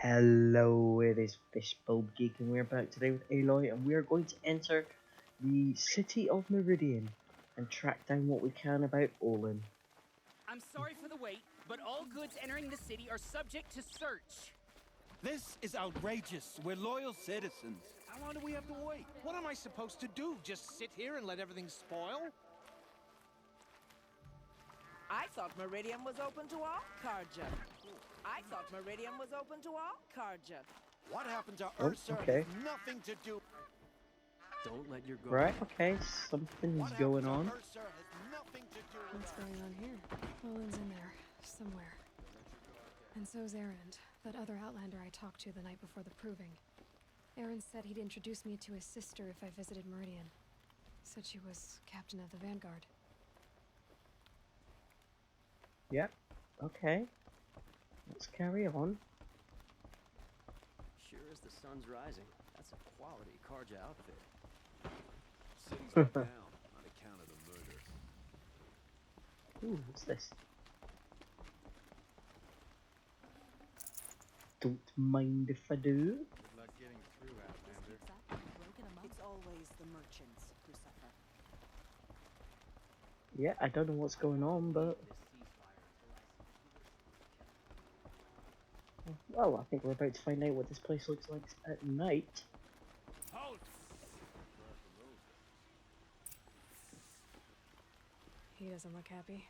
Hello, it is fishbulbgeek and we're back today with Aloy and we are going to enter the city of Meridian and track down what we can about Olin. I'm sorry for the wait, but all goods entering the city are subject to search. This is outrageous. We're loyal citizens. How long do we have to wait? What am I supposed to do? Just sit here and let everything spoil? I thought Meridian was open to all, Karja. I thought Meridian was open to all, Karja. What happened to Oh, Ursa okay. has nothing to do. Don't let your guard. Right, okay, something's What going happened on. to Ursa has nothing to do with What's going on here? Olin's in there, somewhere. And so's Erend, that other Outlander I talked to the night before the proving. Erend said he'd introduce me to his sister if I visited Meridian. Said she was captain of the Vanguard. Yep, okay. Let's carry on. Sure as the sun's rising. That's a quality Karja outfit. City's been down on account of the murder. Ooh, what's this? Don't mind if I do. Good luck getting through, Outlander. It's always the merchants who suffer. Yeah, I don't know what's going on, but... Well, I think we're about to find out what this place looks like at night. Halt! He doesn't look happy.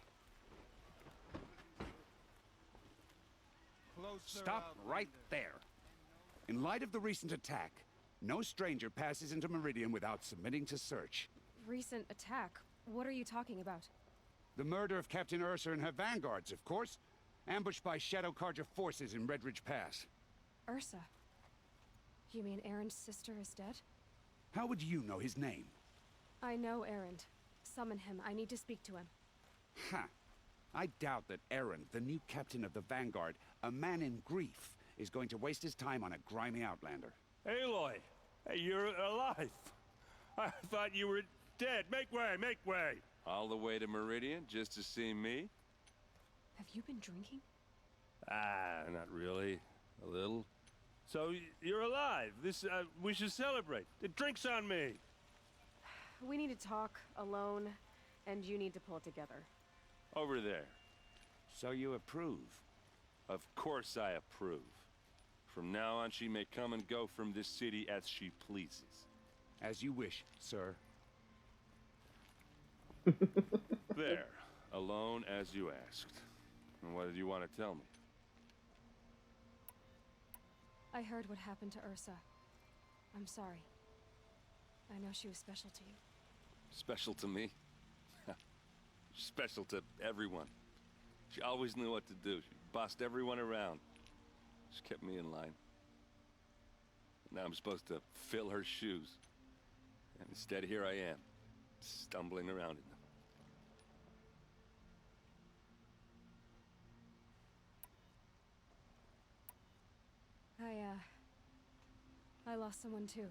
Stop right there. In light of the recent attack, no stranger passes into Meridian without submitting to search. Recent attack? What are you talking about? The murder of Captain Ursa and her vanguards, of course. Ambushed by Shadow Karja forces in Red Ridge Pass. Ursa? You mean Erend's sister is dead? How would you know his name? I know Erend. Summon him. I need to speak to him. Ha! I doubt that Erend, the new captain of the Vanguard, a man in grief, is going to waste his time on a grimy outlander. Aloy, hey, you're alive. I thought you were dead. Make way, make way. All the way to Meridian just to see me? Have you been drinking? Not really. A little. So you're alive. We should celebrate. The drink's on me. We need to talk alone, and you need to pull it together. Over there. So you approve? Of course I approve. From now on, she may come and go from this city as she pleases. As you wish, sir. There. Alone as you asked. And what did you want to tell me? I heard what happened to Ursa. I'm sorry. I know she was special to you. Special to me? Special to everyone. She always knew what to do. She bossed everyone around. She kept me in line. Now I'm supposed to fill her shoes. And instead, here I am, stumbling around in them. I lost someone too.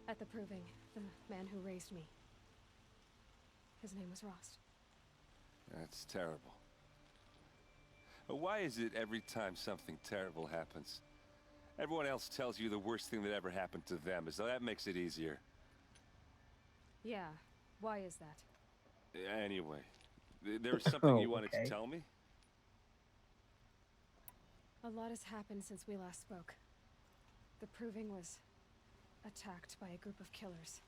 At the proving, the man who raised me. His name was Rost. That's terrible. But why is it every time something terrible happens, everyone else tells you the worst thing that ever happened to them, as though that makes it easier? Yeah, why is that? Anyway, there was something you wanted okay. to tell me? A lot has happened since we last spoke. The proving was attacked by a group of killers.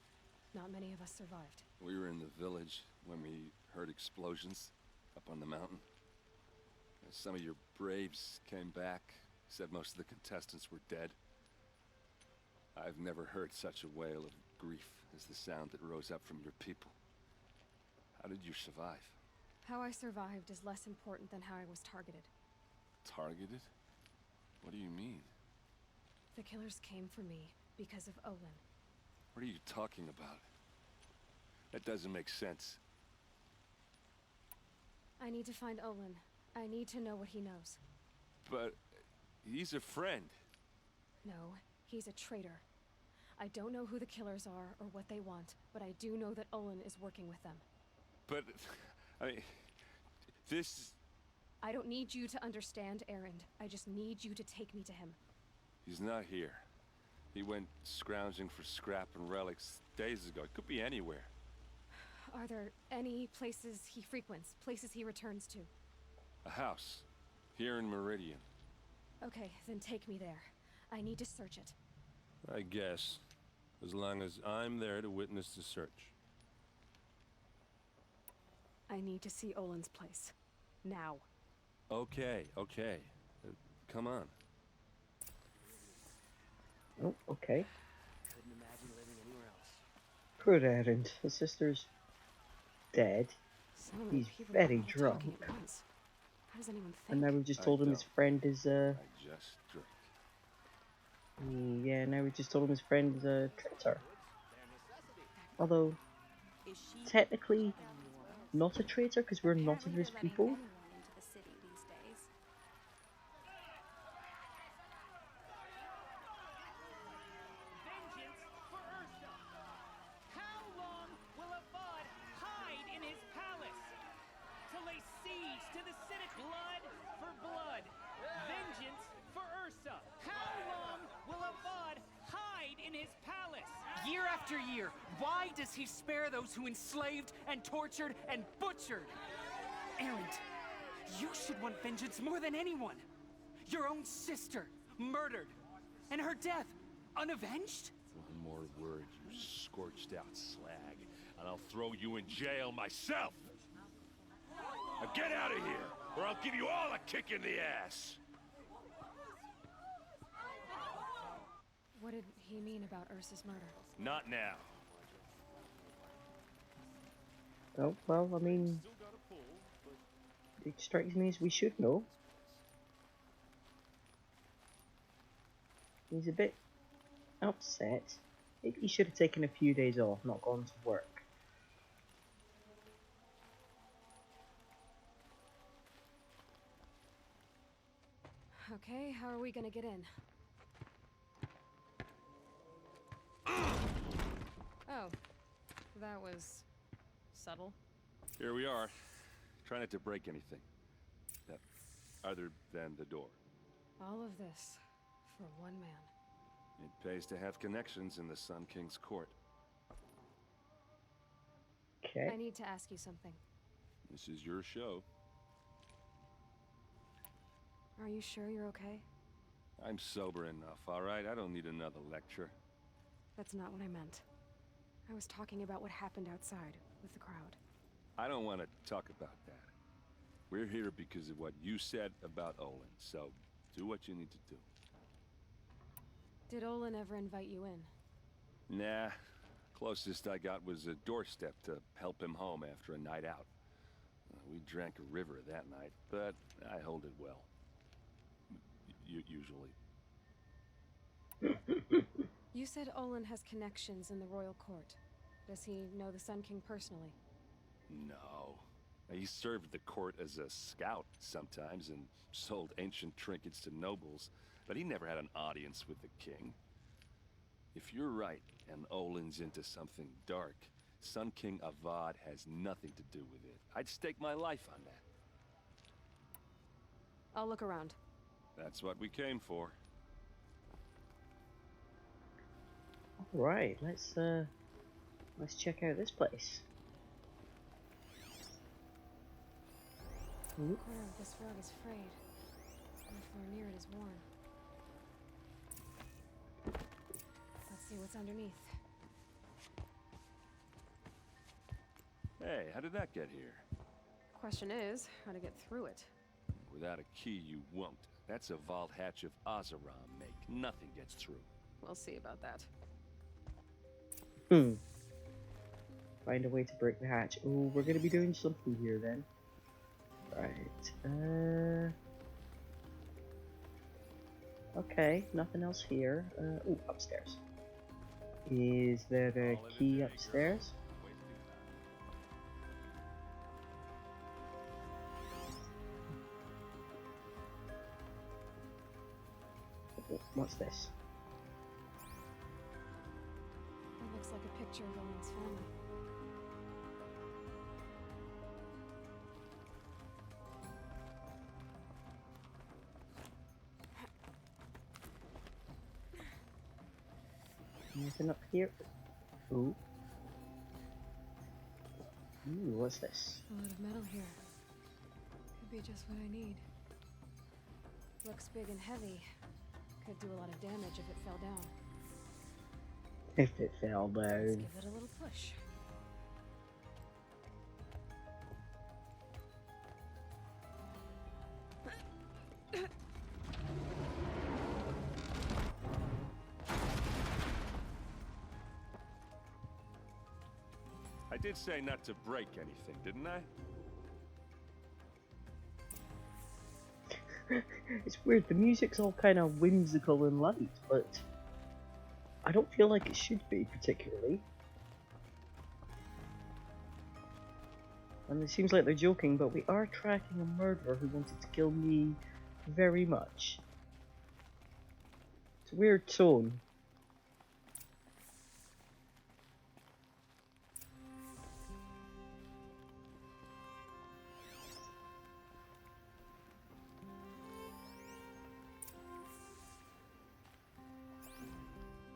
Not many of us survived. We were in the village when we heard explosions up on the mountain. Some of your braves came back, said most of the contestants were dead. I've never heard such a wail of grief as the sound that rose up from your people. How did you survive? How I survived is less important than how I was targeted. Targeted? What do you mean? The killers came for me because of Olin. What are you talking about? That doesn't make sense. I need to find Olin. I need to know what he knows. But he's a friend. No, he's a traitor. I don't know who the killers are or what they want, but I do know that Olin is working with them. But, I mean, this I don't need you to understand Erend. I just need you to take me to him. He's not here. He went scrounging for scrap and relics days ago. It could be anywhere. Are there any places he frequents? Places he returns to? A house. Here in Meridian. Okay, then take me there. I need to search it. I guess. As long as I'm there to witness the search. I need to see Olin's place. Now. Okay, okay. Come on. Oh, okay. Couldn't imagine living anywhere else. Poor Erend. His sister's dead. So many He's people very all talking drunk. at once. How does anyone think? And now we've just I told him his don't. friend is, I just drink. yeah, now we just told him his friend is a traitor. Although, Is she technically, not a traitor because we're not of his people. Vengeance for Ursa! How long will Avad hide in his palace? To lay siege to the city. Blood for blood. Vengeance for Ursa. How long will Avad hide in his palace? Year after year, why does he spare those who enslaved and tortured and butchered? Erend, you should want vengeance more than anyone. Your own sister, murdered, and her death, unavenged? One more word, you scorched out slag, and I'll throw you in jail myself! Now get out of here, or I'll give you all a kick in the ass! What did he mean about Ursa's murder? Not now. Oh, well, I mean, it strikes me as we should know. He's a bit upset. Maybe he should have taken a few days off, not gone to work. Okay, how are we gonna get in? Oh, that was subtle. Here we are. Try not to break anything. Other than the door. All of this for one man. It pays to have connections in the Sun King's court. Okay. I need to ask you something. This is your show. Are you sure you're okay? I'm sober enough, all right? I don't need another lecture. That's not what I meant. I was talking about what happened outside with the crowd. I don't want to talk about that. We're here because of what you said about Olin, so do what you need to do. Did Olin ever invite you in? Nah. Closest I got was a doorstep to help him home after a night out. We drank a river that night, but I hold it well. Usually. You said Olin has connections in the royal court. Does he know the Sun King personally? No. He served the court as a scout sometimes and sold ancient trinkets to nobles, but he never had an audience with the king. If you're right, and Olin's into something dark, Sun King Avad has nothing to do with it. I'd stake my life on that. I'll look around. That's what we came for. Alright, let's check out this place. The corner of this rug is frayed, and the floor near it is worn. Let's see what's underneath. Hey, how did that get here? Question is, how to get through it. Without a key, you won't. That's a vault hatch of Oseram make. Nothing gets through. We'll see about that. Find a way to break the hatch. Oh, we're gonna be doing something here then. Right. Okay, nothing else here. Oh, upstairs. Is there a key upstairs? What's this? That looks like a picture of Olin's family. Anything up here? Ooh. Ooh, what's this? A lot of metal here. Could be just what I need. Looks big and heavy. Could do a lot of damage if it fell down. If it fell Let's down. give it a little push. I did say not to break anything, didn't I? It's weird, the music's all kind of whimsical and light, but I don't feel like it should be particularly. And it seems like they're joking, but we are tracking a murderer who wanted to kill me very much. It's a weird tone.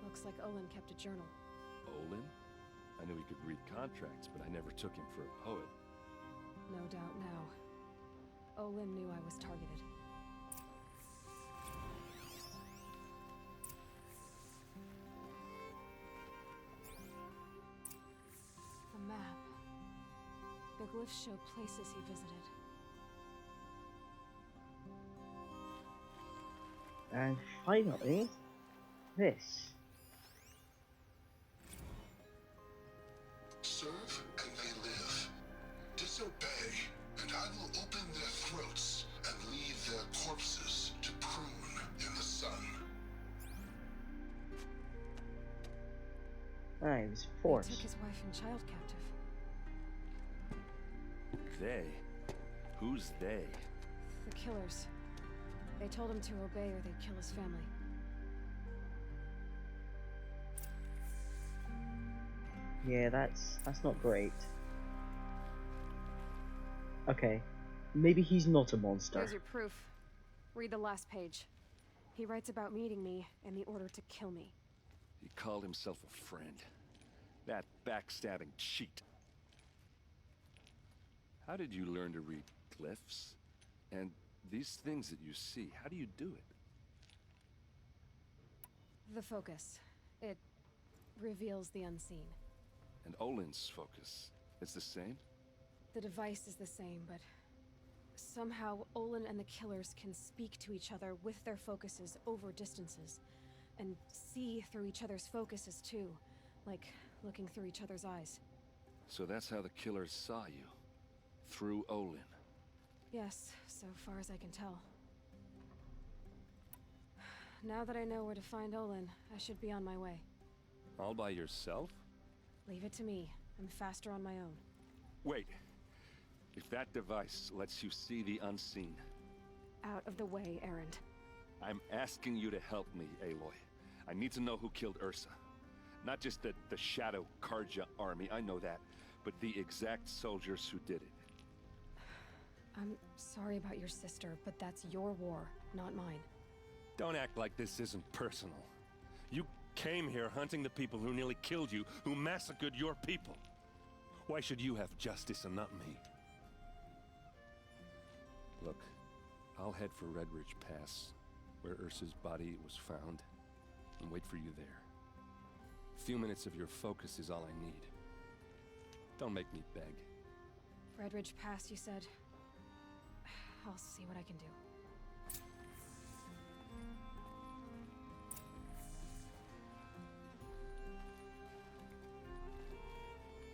Looks like Olin kept a journal. Olin? I knew he could read contracts, but I never took him for a poet. No doubt now. Olin knew I was targeted. A map. The glyphs show places he visited. And finally, this. Serve and they live. Disobey, and I will open their throats and leave their corpses to prune in the sun. Ah, he was He forced. took his wife and child captive. They? Who's they? The killers. They told him to obey or they'd kill his family. Yeah, that's not great. Okay, maybe he's not a monster. Here's your proof. Read the last page. He writes about meeting me and the order to kill me. He called himself a friend. That backstabbing cheat. How did you learn to read glyphs? And these things that you see, how do you do it? The focus. It reveals the unseen. And Olin's focus, it's the same? The device is the same, but somehow Olin and the killers can speak to each other with their focuses over distances, and see through each other's focuses too, like looking through each other's eyes. So that's how the killers saw you? Through Olin? Yes, so far as I can tell. Now that I know where to find Olin, I should be on my way. All by yourself? Leave it to me. I'm faster on my own. Wait. If that device lets you see the unseen... Out of the way, Erend. I'm asking you to help me, Aloy. I need to know who killed Ursa. Not just the Shadow Karja army, I know that, but the exact soldiers who did it. I'm sorry about your sister, but that's your war, not mine. Don't act like this isn't personal. You came here hunting the people who nearly killed you, who massacred your people. Why should you have justice and not me? Look, I'll head for Red Ridge Pass, where Ursa's body was found, and wait for you there. A few minutes of your focus is all I need. Don't make me beg. Red Ridge Pass, you said? I'll see what I can do.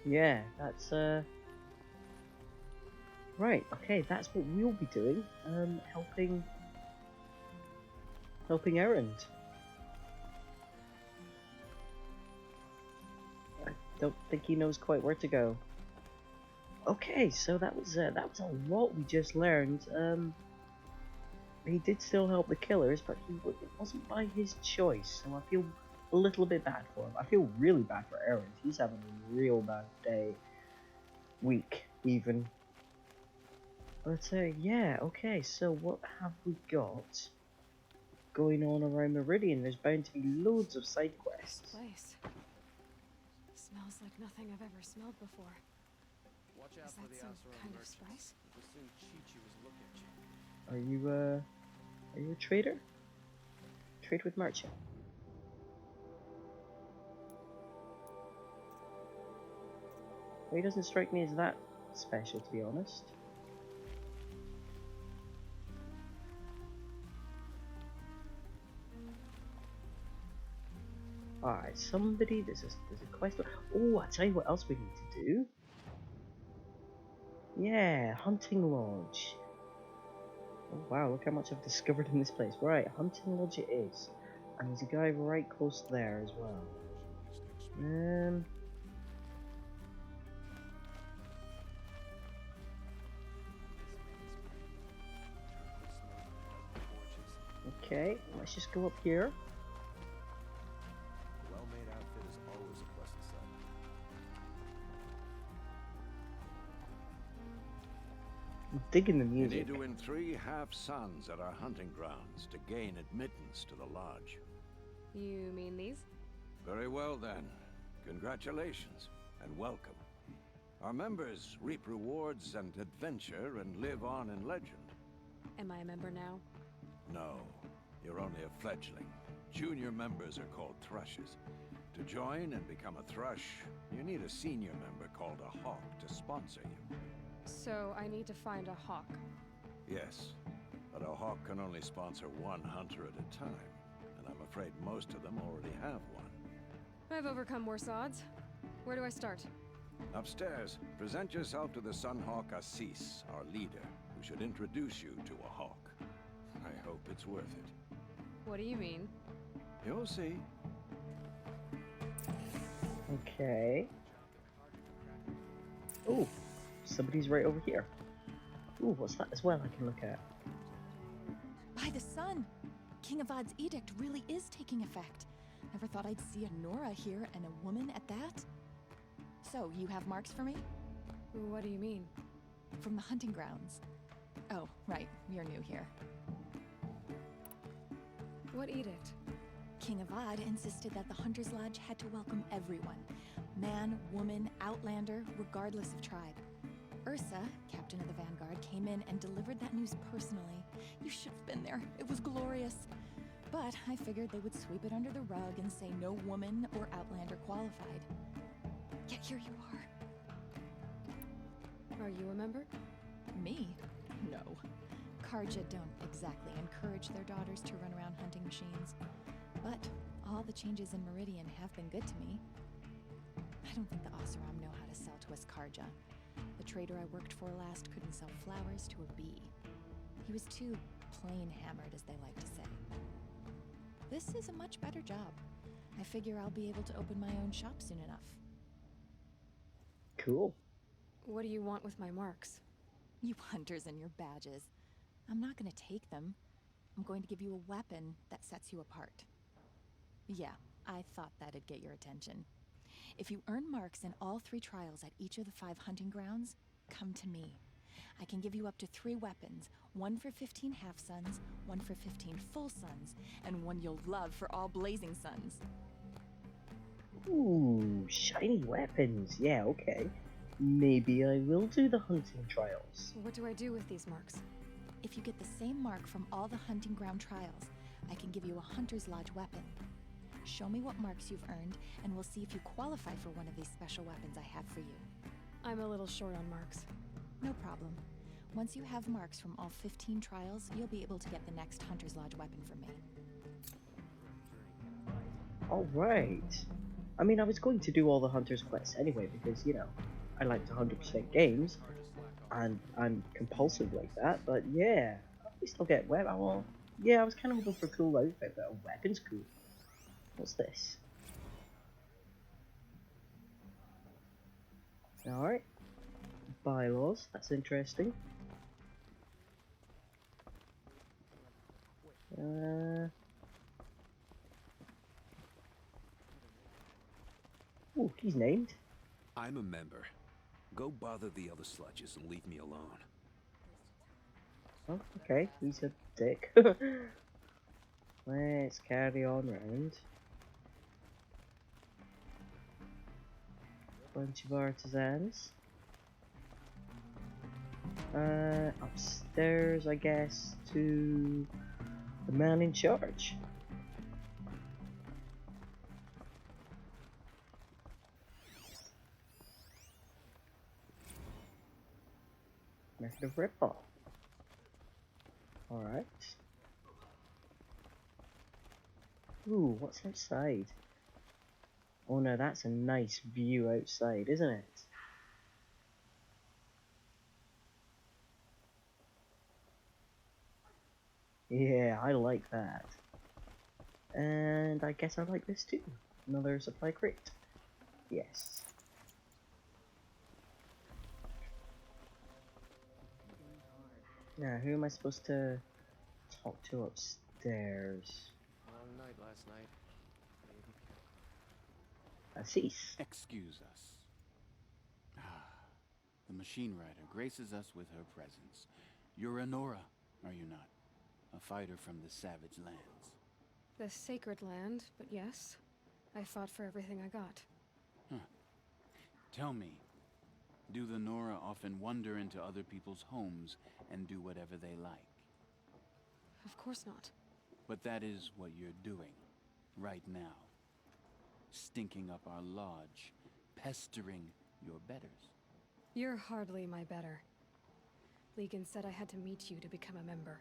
Yeah, that's right, okay, that's what we'll be doing. Helping Erend. I don't think he knows quite where to go. Okay, so that was a lot we just learned. He did still help the killers, but it wasn't by his choice, so I feel a little bit bad for him. I feel really bad for Erend. He's having a real bad day. Week, even. But, yeah, okay, so what have we got? going on around Meridian. There's bound to be loads of side This quests. place smells like nothing I've ever smelled before. Watch out Is for that the some Oseram kind of merchants. spice? We'll soon cheat you as look at you. Are you a trader? Trade with merchant. Well, he doesn't strike me as that special, to be honest. Alright, somebody, there's a quest. Oh, I tell you what else we need to do. Yeah, hunting lodge. Oh wow, look how much I've discovered in this place. Right, hunting lodge it is. And there's a guy right close there as well. Okay, let's just go up here. A well-made outfit is always a pleasant sight. I'm digging the You music. need to win 3 half-suns at our hunting grounds to gain admittance to the lodge. You mean these? Very well then. Congratulations and welcome. Our members reap rewards and adventure and live on in legend. Am I a member now? No, you're only a fledgling. Junior members are called thrushes. To join and become a thrush, you need a senior member called a hawk to sponsor you. So I need to find a hawk. Yes, but a hawk can only sponsor 1 hunter at a time, and I'm afraid most of them already have one. I've overcome worse odds. Where do I start? Upstairs, present yourself to the Sunhawk Assis, our leader, who should introduce you to a hawk. I hope it's worth it. What do you mean? You'll see. Okay. Oh, somebody's right over here. Ooh, what's that as well I can look at? By the sun! King Avad's edict really is taking effect. Never thought I'd see a Nora here and a woman at that. So, you have marks for me? What do you mean? From the hunting grounds. Oh, right, you're new here. What edict? King Avad insisted that the Hunter's Lodge had to welcome everyone. Man, woman, outlander, regardless of tribe. Ursa, captain of the Vanguard, came in and delivered that news personally. You should have been there. It was glorious. But I figured they would sweep it under the rug and say no woman or outlander qualified. Yet here you are. Are you a member? Me? No. Karja don't exactly encourage their daughters to run around hunting machines. But all the changes in Meridian have been good to me. I don't think the Oseram know how to sell to us Karja. The trader I worked for last couldn't sell flowers to a bee. He was too plain-hammered, as they like to say. This is a much better job. I figure I'll be able to open my own shop soon enough. Cool. What do you want with my marks? You hunters and your badges. I'm not going to take them. I'm going to give you a weapon that sets you apart. Yeah, I thought that'd get your attention. If you earn marks in all 3 trials at each of the 5 hunting grounds, come to me. I can give you up to 3 weapons, 1 for 15 half-suns, 1 for 15 full suns, and 1 you'll love for all blazing suns. Ooh, shiny weapons. Yeah, okay. Maybe I will do the hunting trials. What do I do with these marks? If you get the same mark from all the hunting ground trials, I can give you a Hunter's Lodge weapon. Show me what marks you've earned, and we'll see if you qualify for one of these special weapons I have for you. I'm a little short on marks. No problem. Once you have marks from all 15 trials, you'll be able to get the next Hunter's Lodge weapon from me. Alright. I mean, I was going to do all the Hunter's quests anyway, because, you know, I like to 100% games, and I'm compulsive like that, but yeah, at least I'll get web. Well, yeah, I was kind of hoping for a cool outfit, but a weapon's cool. What's this? Alright. Bylaws, that's interesting. Ooh, he's named. I'm a member. Go bother the other sludges and leave me alone. Oh, okay, he's a dick. Let's carry on round. Bunch of artisans. Upstairs, I guess, to the man in charge. Method of ripoff. Alright. Ooh, what's outside? Oh no, that's a nice view outside, isn't it? Yeah, I like that. And I guess I like this too. Another supply crate. Yes. Now, who am I supposed to talk to upstairs? Long night last night. Assis. Excuse us. The machine rider graces us with her presence. You're a Nora, are you not? A fighter from the savage lands. The sacred land, but yes. I fought for everything I got. Huh. Tell me, do the Nora often wander into other people's homes and do whatever they like? Of course not. But that is what you're doing, right now. Stinking up our lodge, pestering your betters. You're hardly my better. Legan said I had to meet you to become a member.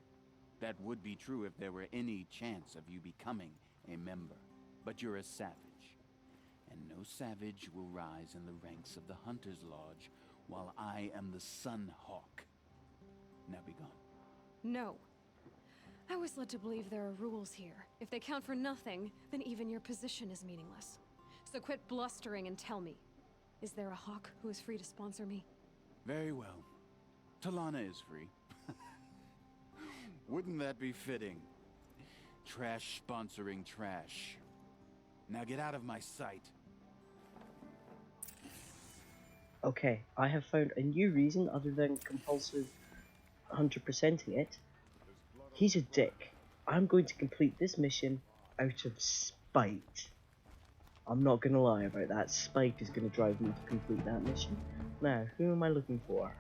That would be true if there were any chance of you becoming a member. But you're a savage. And no savage will rise in the ranks of the Hunter's Lodge while I am the Sun Hawk. Now be gone. No. I was led to believe there are rules here. If they count for nothing, then even your position is meaningless. So quit blustering and tell me. Is there a hawk who is free to sponsor me? Very well. Talana is free. Wouldn't that be fitting? Trash sponsoring trash. Now get out of my sight. Okay, I have found a new reason other than compulsive 100%ing it. He's a dick. I'm going to complete this mission out of spite. I'm not gonna lie about that. Spite is gonna drive me to complete that mission. Now, who am I looking for?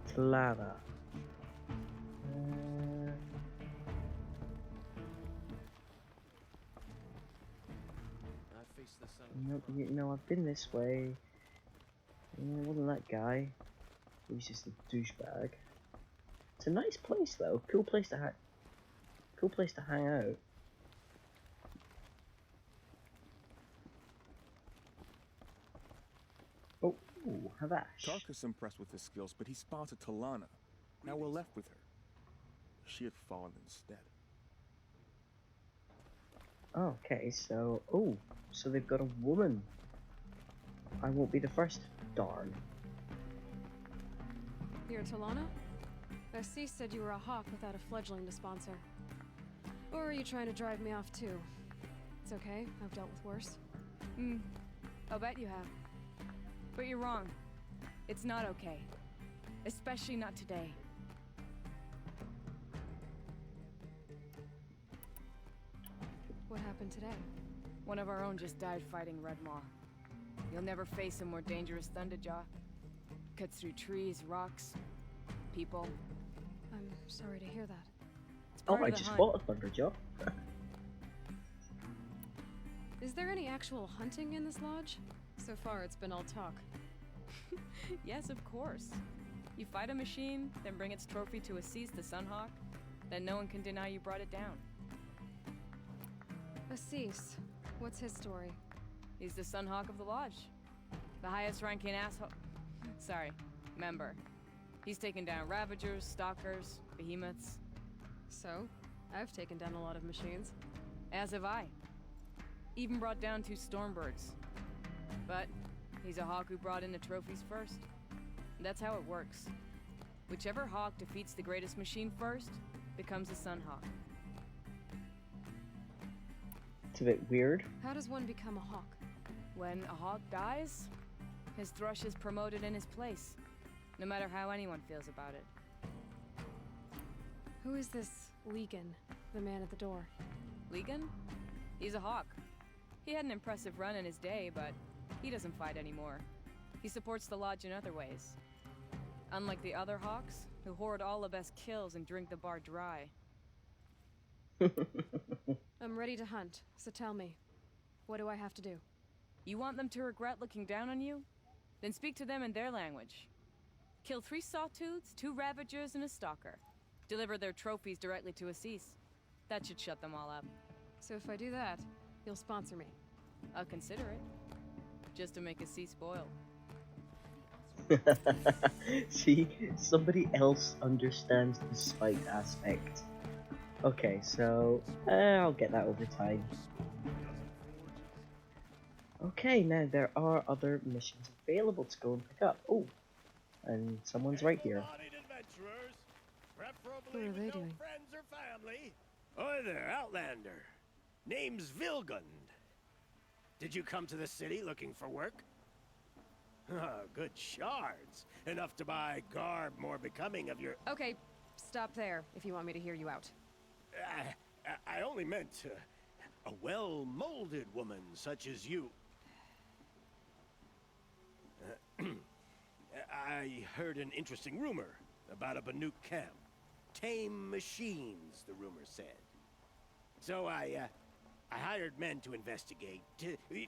Talana. I face the sun. Nope, no, I've been this way. It wasn't that guy. He's just a douchebag. It's a nice place though. Cool place to hang out. Oh, ooh, Havash. Tarkus impressed with his skills, but he spotted Talana. Now we're left with her. She had fallen instead. Okay, so so they've got a woman. I won't be the first. Darn. You're Talana? Assis said you were a hawk without a fledgling to sponsor. Or are you trying to drive me off too? It's okay, I've dealt with worse. I'll bet you have. But you're wrong. It's not okay. Especially not today. What happened today? One of our own just died fighting Redmaw. You'll never face a more dangerous Thunderjaw. Cuts through trees, rocks, people. I'm sorry to hear that. Oh, I just fought a Thunderjaw. Is there any actual hunting in this lodge? So far, it's been all talk. Yes, of course. You fight a machine, then bring its trophy to Assis the Sunhawk, then no one can deny you brought it down. Assis, what's his story? He's the Sunhawk of the Lodge. The highest ranking member. He's taken down Ravagers, Stalkers, Behemoths. So, I've taken down a lot of machines. As have I. Even brought down 2 Stormbirds. But he's a hawk who brought in the trophies first. That's how it works. Whichever hawk defeats the greatest machine first becomes a Sunhawk. It's a bit weird. How does one become a hawk? When a hawk dies, his thrush is promoted in his place, no matter how anyone feels about it. Who is this Legan, the man at the door. Legan? He's a hawk. He had an impressive run in his day, but he doesn't fight anymore. He supports the lodge in other ways. Unlike the other hawks, who hoard all the best kills and drink the bar dry. I'm ready to hunt, so tell me, what do I have to do? You want them to regret looking down on you? Then speak to them in their language. Kill 3 sawtooths, 2 ravagers, and a stalker. Deliver their trophies directly to Assis. That should shut them all up. So if I do that, you'll sponsor me? I'll consider it. Just to make Assis spoil. See, somebody else understands the spite aspect. Okay, so I'll get that over time. Okay, now there are other missions available to go and pick up. Oh, and someone's right here. What are they doing? Friends or family? Oi there, Outlander. Name's Vilgund. Did you come to the city looking for work? Ah, good shards. Enough to buy garb more becoming of your... Okay, stop there if you want me to hear you out. I only meant a well-molded woman such as you. I heard an interesting rumor about a Banuk camp. Tame machines, the rumor said. So I hired men to investigate.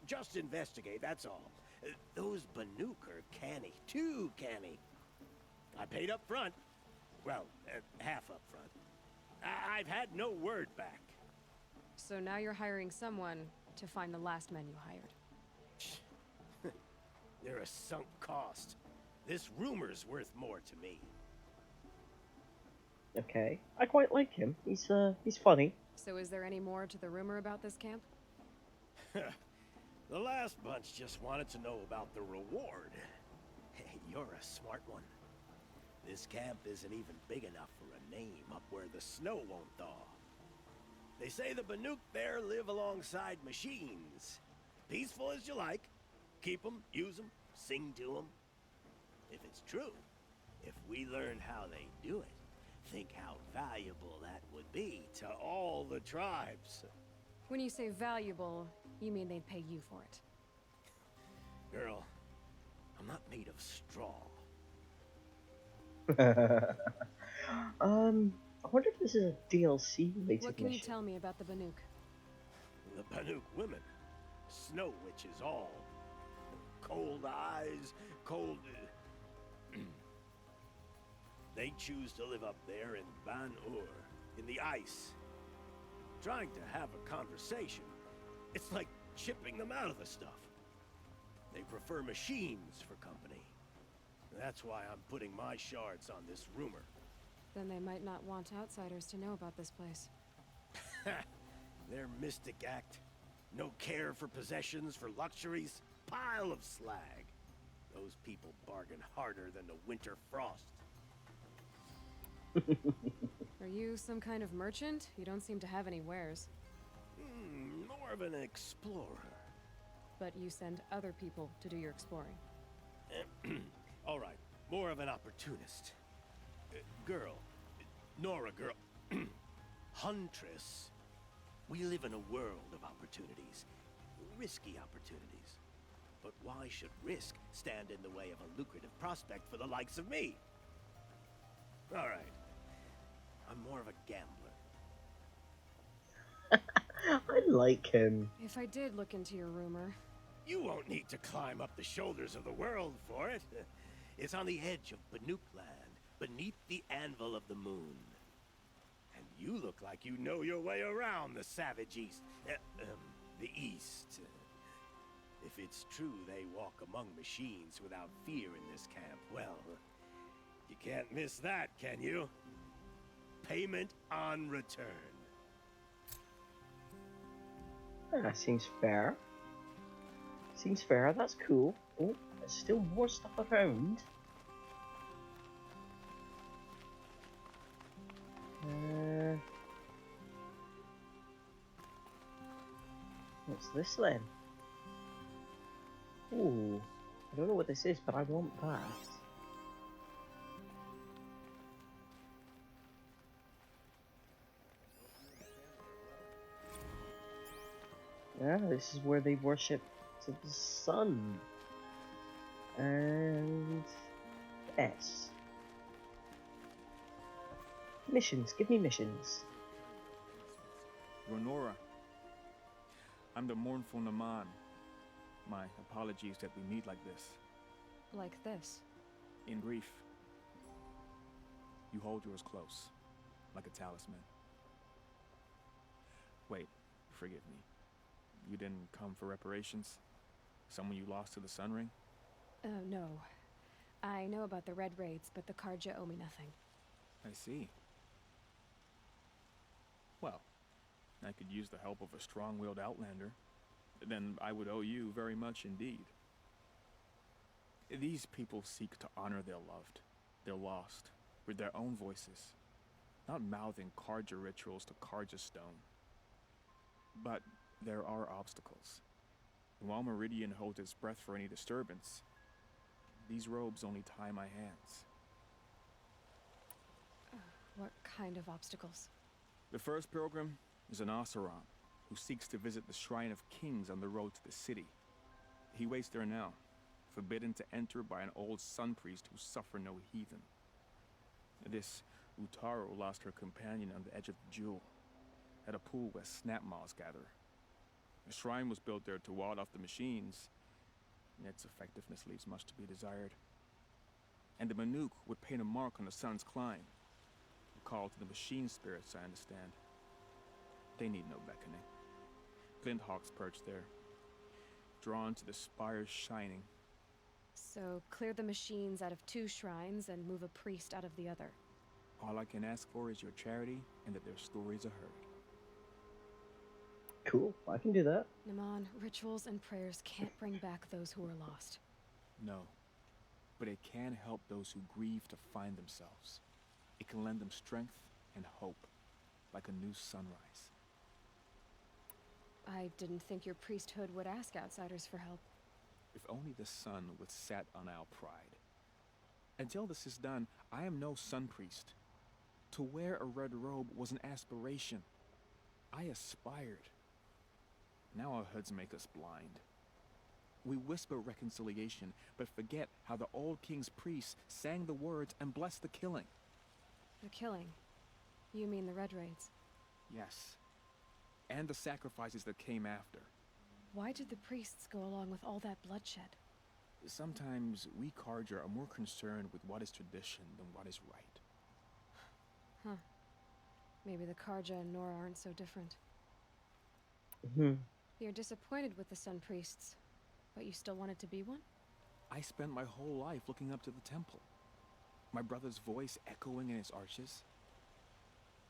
Just investigate, that's all. Those Banuk are canny. Too canny. I paid up front. Well, half up front. I've had no word back. So now you're hiring someone to find the last men you hired. They're a sunk cost. This rumor's worth more to me. Okay, I quite like him. He's funny. So is there any more to the rumor about this camp? The last bunch just wanted to know about the reward. Hey, you're a smart one. This camp isn't even big enough for a name up where the snow won't thaw. They say the Banuk there live alongside machines. Peaceful as you like. Keep them, use them, sing to them. If it's true, if we learn how they do it, think how valuable that would be to all the tribes. When you say valuable, you mean they'd pay you for it. Girl, I'm not made of straw. I wonder if this is a DLC related What can you mission. tell me about the Banuk? The Banuk women. Snow witches all. Cold eyes, cold... They choose to live up there in Ban-Ur, in the ice. Trying to have a conversation, it's like chipping them out of the stuff. They prefer machines for company. That's why I'm putting my shards on this rumor. Then they might not want outsiders to know about this place. Their mystic act. No care for possessions, for luxuries. Pile of slag. Those people bargain harder than the winter frost. Are you some kind of merchant? You don't seem to have any wares. More of an explorer. But you send other people to do your exploring. All right, more of an opportunist. Girl. Nora girl. Huntress. We live in a world of opportunities. Risky opportunities. But why should risk stand in the way of a lucrative prospect for the likes of me? All right. I'm more of a gambler. I like him. If I did look into your rumor... You won't need to climb up the shoulders of the world for it. It's on the edge of Banuk land, beneath the anvil of the moon. And you look like you know your way around the savage east. The east. If it's true they walk among machines without fear in this camp, well, you can't miss that, can you? Payment on return. That seems fair. Seems fair, that's cool. Oh, there's still more stuff around. What's this then? Ooh, I don't know what this is, but I want that. Yeah, this is where they worship to the sun. And S. Missions, give me missions. Renora, I'm the mournful Naman. My apologies that we meet like this. Like this. In grief, you hold yours close, like a talisman. Wait, forgive me. You didn't come for reparations? Someone you lost to the Sun Ring? No. I know about the Red Raids, but the Karja owe me nothing. I see. Well, I could use the help of a strong-willed outlander. Then I would owe you very much indeed. These people seek to honor their loved, their lost, with their own voices, not mouthing Karja rituals to Karja stone. But there are obstacles. And while Meridian holds its breath for any disturbance, these robes only tie my hands. What kind of obstacles? The first pilgrim is an Oseram, who seeks to visit the Shrine of Kings on the road to the city. He waits there now, forbidden to enter by an old sun priest who suffer no heathen. This Utaro lost her companion on the edge of the Jewel, at a pool where snap moths gather. The shrine was built there to ward off the machines, and its effectiveness leaves much to be desired. And the Manuk would paint a mark on the sun's climb, a call to the machine spirits, I understand. They need no beckoning. Glint hawks perch there, drawn to the spire's shining. So, clear the machines out of 2 shrines and move a priest out of the other. All I can ask for is your charity and that their stories are heard. Cool, I can do that. Naman, rituals and prayers can't bring back those who are lost. No, but it can help those who grieve to find themselves. It can lend them strength and hope, like a new sunrise. I didn't think your priesthood would ask outsiders for help. If only the sun would set on our pride. Until this is done, I am no sun priest. To wear a red robe was an aspiration. I aspired. Now our hoods make us blind. We whisper reconciliation, but forget how the old king's priests sang the words and blessed the killing. The killing? You mean the Red Raids? Yes. And the sacrifices that came after. Why did the priests go along with all that bloodshed? Sometimes we Karja are more concerned with what is tradition than what is right. Huh. Maybe the Karja and Nora aren't so different. You're disappointed with the Sun Priests, but you still wanted to be one? I spent my whole life looking up to the temple. My brother's voice echoing in its arches.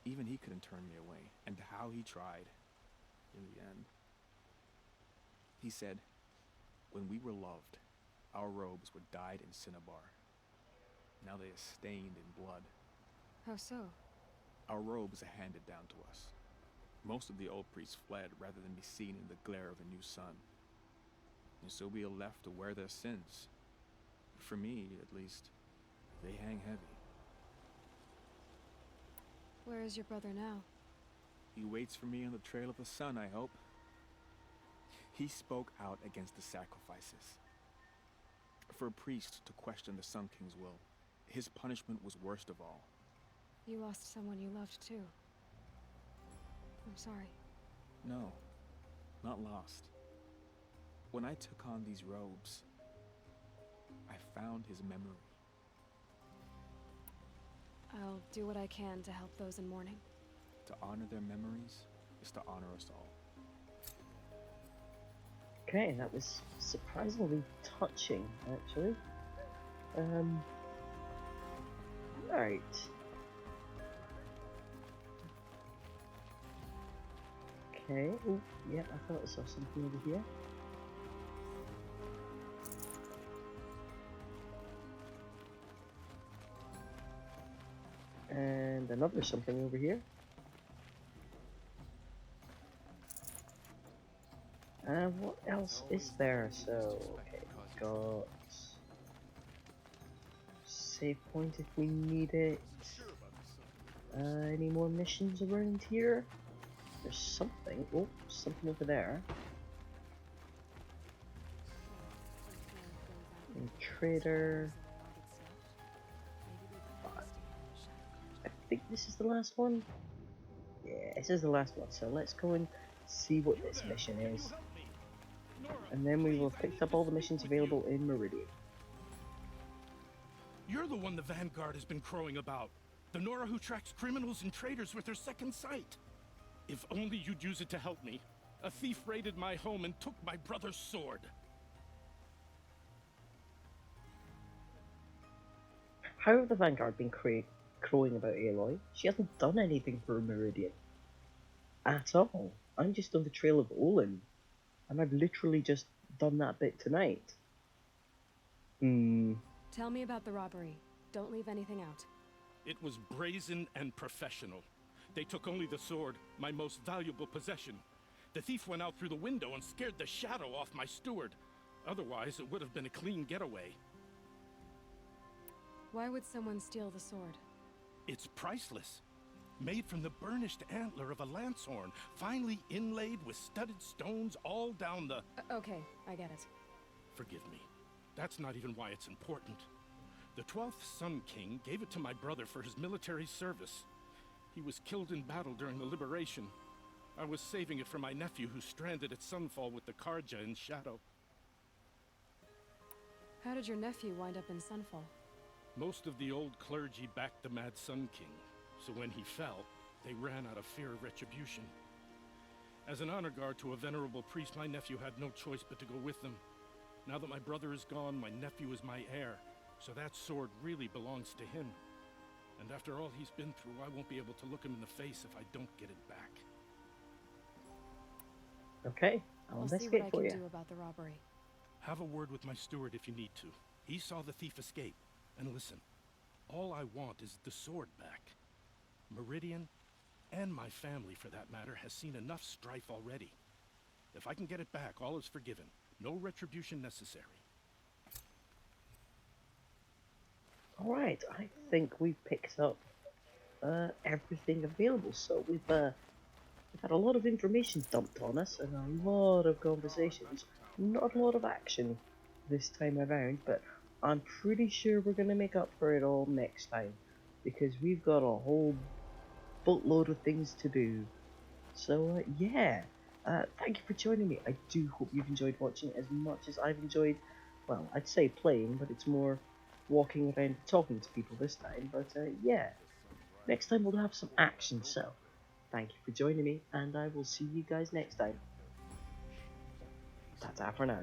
Even he couldn't turn me away, and how he tried, in the end. He said, when we were loved, our robes were dyed in cinnabar. Now they are stained in blood. How so? Our robes are handed down to us. Most of the old priests fled rather than be seen in the glare of a new sun. And so we are left to wear their sins. For me, at least, they hang heavy. Where is your brother now? He waits for me on the trail of the sun, I hope. He spoke out against the sacrifices. For a priest to question the Sun King's will, his punishment was worst of all. You lost someone you loved too. I'm sorry. No, not lost. When I took on these robes, I found his memory. I'll do what I can to help those in mourning. To honor their memories is to honor us all. Okay, that was surprisingly touching, actually. Alright. Okay, oh, yeah, I thought I saw something over here. And another something over here. And what else is there? So, okay, got save point if we need it. Any more missions around here? There's something. Oh, something over there. And trader. I think this is the last one. Yeah, this is the last one. So let's go and see what this mission is. And then we will have picked up all the missions available in Meridian. You're the one the Vanguard has been crowing about. The Nora who tracks criminals and traitors with her second sight. If only you'd use it to help me. A thief raided my home and took my brother's sword. How have the Vanguard been crowing about Aloy? She hasn't done anything for Meridian. At all. I'm just on the trail of Olin. And I've literally just done that bit tonight. Tell me about the robbery. Don't leave anything out. It was brazen and professional. They took only the sword, my most valuable possession. The thief went out through the window and scared the shadow off my steward. Otherwise, it would have been a clean getaway. Why would someone steal the sword? It's priceless. Made from the burnished antler of a lancehorn, finely inlaid with studded stones all down the... Okay, I get it. Forgive me. That's not even why it's important. The 12th Sun King gave it to my brother for his military service. He was killed in battle during the liberation. I was saving it for my nephew who's stranded at Sunfall with the Karja in Shadow. How did your nephew wind up in Sunfall? Most of the old clergy backed the Mad Sun King, so when he fell, they ran out of fear of retribution. As an honor guard to a venerable priest, my nephew had no choice but to go with them. Now that my brother is gone, my nephew is my heir, so that sword really belongs to him. And after all he's been through, I won't be able to look him in the face if I don't get it back. Okay, I'll see what I for can you. do about the robbery. Have a word with my steward if you need to. He saw the thief escape. And listen, all I want is the sword back. Meridian, and my family for that matter, has seen enough strife already. If I can get it back, all is forgiven. No retribution necessary. Alright, I think we've picked up everything available. So we've had a lot of information dumped on us and a lot of conversations. Not a lot of action this time around, but I'm pretty sure we're going to make up for it all next time, because we've got a whole boatload of things to do. So yeah, thank you for joining me. I do hope you've enjoyed watching as much as I've enjoyed, well, I'd say playing, but it's more walking around talking to people this time. But yeah, next time we'll have some action. So thank you for joining me, and I will see you guys next time. Ta-ta for now.